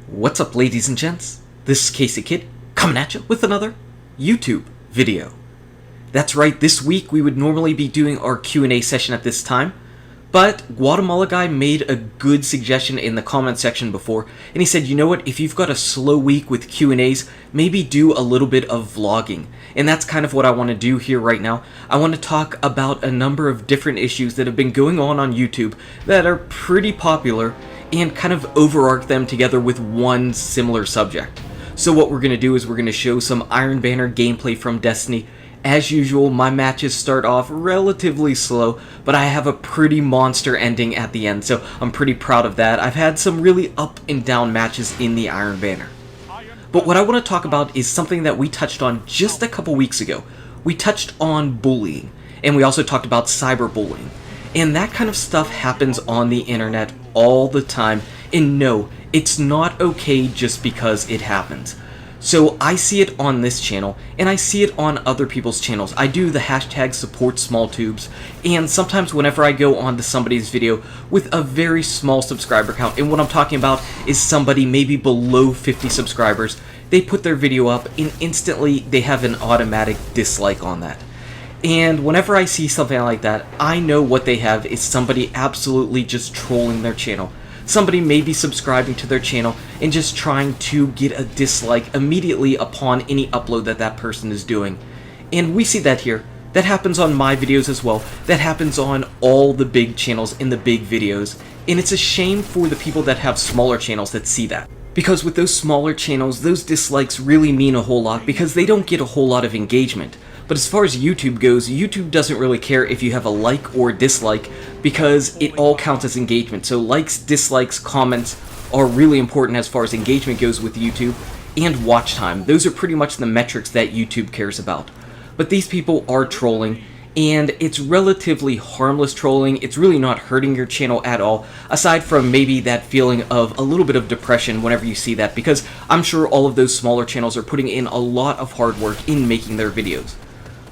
What's up, ladies and gents? This is KSigKid coming at you with another YouTube video. That's right, this week we would normally be doing our Q&A session at this time, but Guatemala guy made a good suggestion in the comment section before, and he said, you know what, if you've got a slow week with Q&As, maybe do a little bit of vlogging. And that's kind of what I want to do here right now. I want to talk about a number of different issues that have been going on YouTube that are pretty popular, and kind of overarch them together with one similar subject. So what we're going to do is we're going to show some Iron Banner gameplay from Destiny. As usual, my matches start off relatively slow, but I have a pretty monster ending at the end, so I'm pretty proud of that. I've had some really up and down matches in the Iron Banner. But what I want to talk about is something that we touched on just a couple weeks ago. We touched on bullying, and we also talked about cyberbullying. And that kind of stuff happens on the internet all the time, and no, it's not okay just because it happens. So I see it on this channel, and I see it on other people's channels. I do the hashtag support small tubes, and sometimes whenever I go onto somebody's video with a very small subscriber count, and what I'm talking about is somebody maybe below 50 subscribers, they put their video up and instantly they have an automatic dislike on that. And whenever I see something like that, I know what they have is somebody absolutely just trolling their channel. Somebody may be subscribing to their channel and just trying to get a dislike immediately upon any upload that that person is doing. And we see that here. That happens on my videos as well. That happens on all the big channels in the big videos. And it's a shame for the people that have smaller channels that see that. Because with those smaller channels, those dislikes really mean a whole lot because they don't get a whole lot of engagement. But as far as YouTube goes, YouTube doesn't really care if you have a like or dislike because it all counts as engagement. So likes, dislikes, comments are really important as far as engagement goes with YouTube, and watch time. Those are pretty much the metrics that YouTube cares about. But these people are trolling, and it's relatively harmless trolling. It's really not hurting your channel at all, aside from maybe that feeling of a little bit of depression whenever you see that, because I'm sure all of those smaller channels are putting in a lot of hard work in making their videos.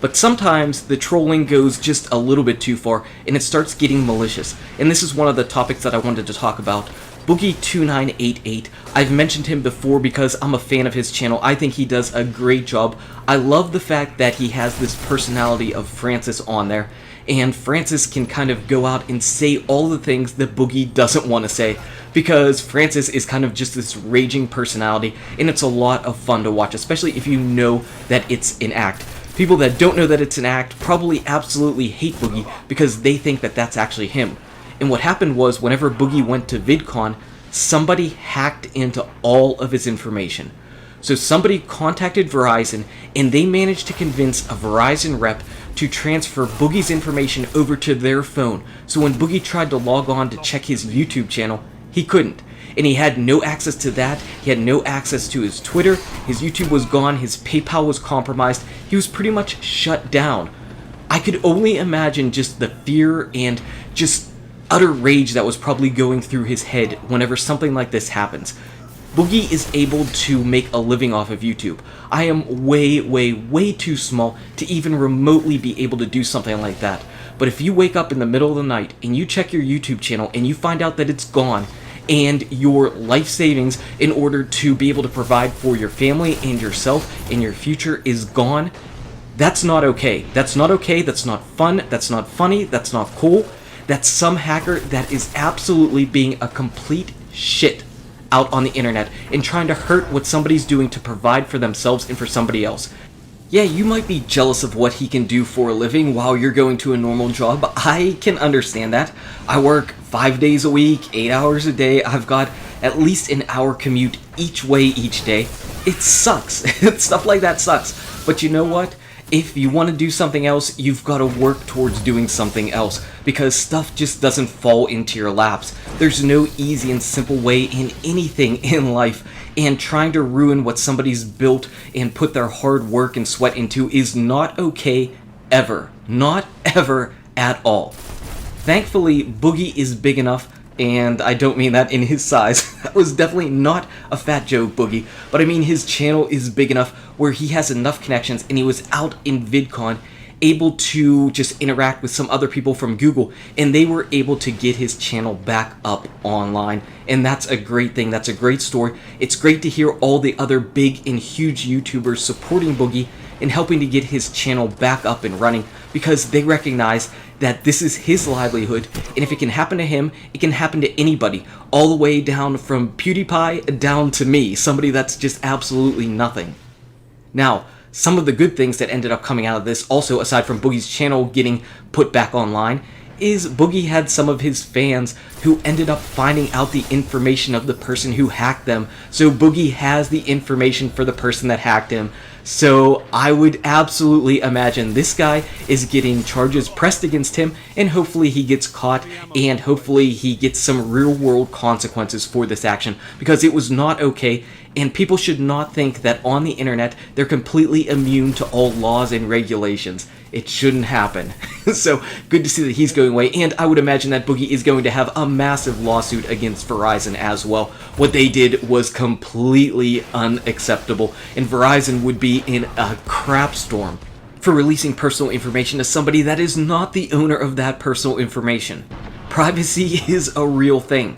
But sometimes the trolling goes just a little bit too far and it starts getting malicious. And this is one of the topics that I wanted to talk about. Boogie2988, I've mentioned him before because I'm a fan of his channel. I think he does a great job. I love the fact that he has this personality of Francis on there. And Francis can kind of go out and say all the things that Boogie doesn't want to say. Because Francis is kind of just this raging personality, and it's a lot of fun to watch, especially if you know that it's an act. People that don't know that it's an act probably absolutely hate Boogie because they think that that's actually him. And what happened was, whenever Boogie went to VidCon, somebody hacked into all of his information. So somebody contacted Verizon, and they managed to convince a Verizon rep to transfer Boogie's information over to their phone. So when Boogie tried to log on to check his YouTube channel, he couldn't. And he had no access to that, he had no access to his Twitter, his YouTube was gone, his PayPal was compromised, he was pretty much shut down. I could only imagine just the fear and just utter rage that was probably going through his head whenever something like this happens. Boogie is able to make a living off of YouTube. I am way too small to even remotely be able to do something like that. But if you wake up in the middle of the night and you check your YouTube channel and you find out that it's gone, and your life savings in order to be able to provide for your family and yourself and your future is gone, that's not okay. That's not okay, that's not fun, that's not funny, that's not cool. That's some hacker that is absolutely being a complete shit out on the internet and trying to hurt what somebody's doing to provide for themselves and for somebody else. Yeah, you might be jealous of what he can do for a living while you're going to a normal job. I can understand that. I work 5 days a week, 8 hours a day. I've got at least an hour commute each way each day. It sucks. Stuff like that sucks. But you know what? If you want to do something else, you've got to work towards doing something else, because stuff just doesn't fall into your laps. There's no easy and simple way in anything in life, and trying to ruin what somebody's built and put their hard work and sweat into is not okay ever. Not ever at all. Thankfully, Boogie is big enough, and I don't mean that in his size. That was definitely not a fat joke, Boogie, but I mean his channel is big enough where he has enough connections, and he was out in VidCon, able to just interact with some other people from Google, and they were able to get his channel back up online. And that's a great thing. That's a great story. It's great to hear all the other big and huge YouTubers supporting Boogie and helping to get his channel back up and running, because they recognize that this is his livelihood, and if it can happen to him, it can happen to anybody, all the way down from PewDiePie down to me, somebody that's just absolutely nothing. Now, some of the good things that ended up coming out of this, also aside from Boogie's channel getting put back online, is Boogie had some of his fans who ended up finding out the information of the person who hacked them. So Boogie has the information for the person that hacked him. So I would absolutely imagine this guy is getting charges pressed against him, and hopefully he gets caught, and hopefully he gets some real world consequences for this action, because it was not okay. And people should not think that on the internet they're completely immune to all laws and regulations. It shouldn't happen. So good to see that he's going away, and I would imagine that Boogie is going to have a massive lawsuit against Verizon as well. What they did was completely unacceptable, and Verizon would be in a crap storm for releasing personal information to somebody that is not the owner of that personal information. Privacy is a real thing.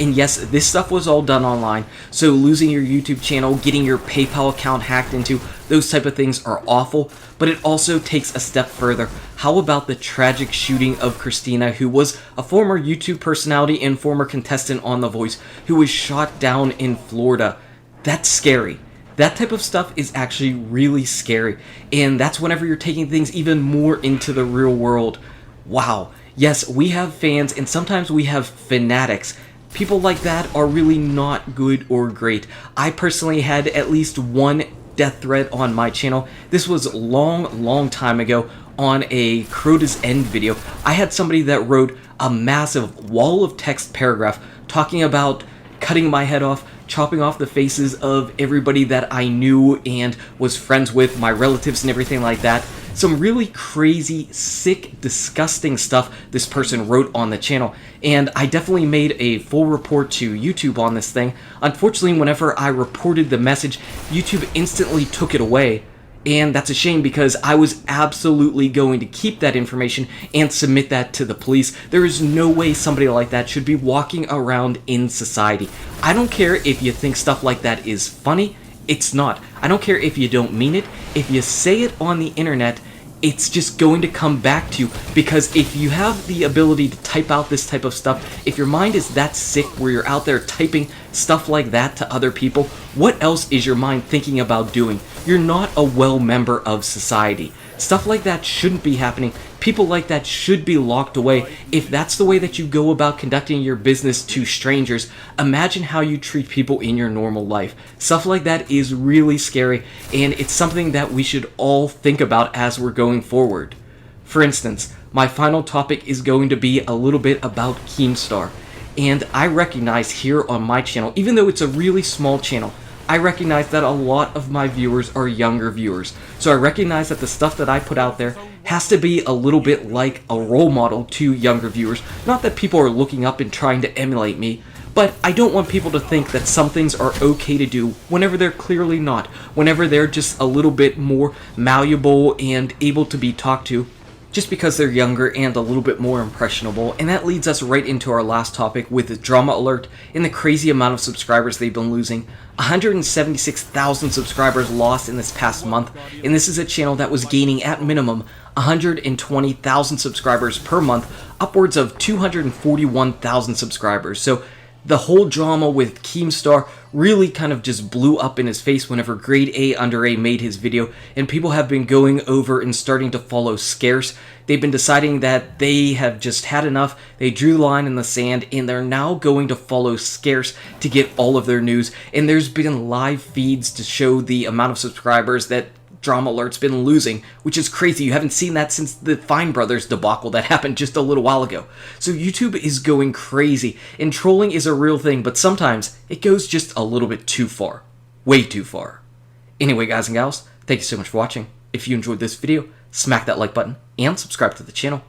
And yes, this stuff was all done online, so losing your YouTube channel, getting your PayPal account hacked into, those type of things are awful, but it also takes a step further. How about the tragic shooting of Christina, who was a former YouTube personality and former contestant on The Voice, who was shot down in Florida? That's scary. That type of stuff is actually really scary, and that's whenever you're taking things even more into the real world. Wow. Yes, we have fans, and sometimes we have fanatics. People like that are really not good or great. I personally had at least one death threat on my channel. This was long time ago on a Crota's End video. I had somebody that wrote a massive wall of text paragraph talking about cutting my head off, chopping off the faces of everybody that I knew and was friends with, my relatives and everything like that. Some really crazy, sick, disgusting stuff this person wrote on the channel, and I definitely made a full report to YouTube on this thing. Unfortunately, whenever I reported the message, YouTube instantly took it away, and that's a shame because I was absolutely going to keep that information and submit that to the police. There is no way somebody like that should be walking around in society. I don't care if you think stuff like that is funny. It's not. I don't care if you don't mean it. If you say it on the internet, it's just going to come back to you, because if you have the ability to type out this type of stuff, if your mind is that sick where you're out there typing stuff like that to other people, what else is your mind thinking about doing? You're not a well member of society. Stuff like that shouldn't be happening. People like that should be locked away. If that's the way that you go about conducting your business to strangers, imagine how you treat people in your normal life. Stuff like that is really scary, and it's something that we should all think about as we're going forward. For instance, my final topic is going to be a little bit about Keemstar. And I recognize here on my channel, even though it's a really small channel, I recognize that a lot of my viewers are younger viewers. So I recognize that the stuff that I put out there has to be a little bit like a role model to younger viewers. Not that people are looking up and trying to emulate me, but I don't want people to think that some things are okay to do whenever they're clearly not. Whenever they're just a little bit more malleable and able to be talked to, just because they're younger and a little bit more impressionable. And that leads us right into our last topic with Drama Alert and the crazy amount of subscribers they've been losing. 176,000 subscribers lost in this past month, and this is a channel that was gaining at minimum 120,000 subscribers per month, upwards of 241,000 subscribers. So the whole drama with Keemstar really kind of just blew up in his face whenever Grade A Under A made his video, and people have been going over and starting to follow Scarce. They've been deciding that they have just had enough, they drew the line in the sand, and they're now going to follow Scarce to get all of their news. And there's been live feeds to show the amount of subscribers that Drama Alert's been losing, which is crazy. You haven't seen that since the Fine Brothers debacle that happened just a little while ago. So YouTube is going crazy, and trolling is a real thing, but sometimes it goes just a little bit too far. Way too far. Anyway, guys and gals, thank you so much for watching. If you enjoyed this video, smack that like button and subscribe to the channel.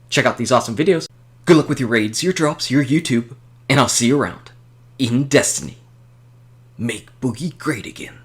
Check out these awesome videos. Good luck with your raids, your drops, your YouTube, and I'll see you around in Destiny. Make Boogie great again.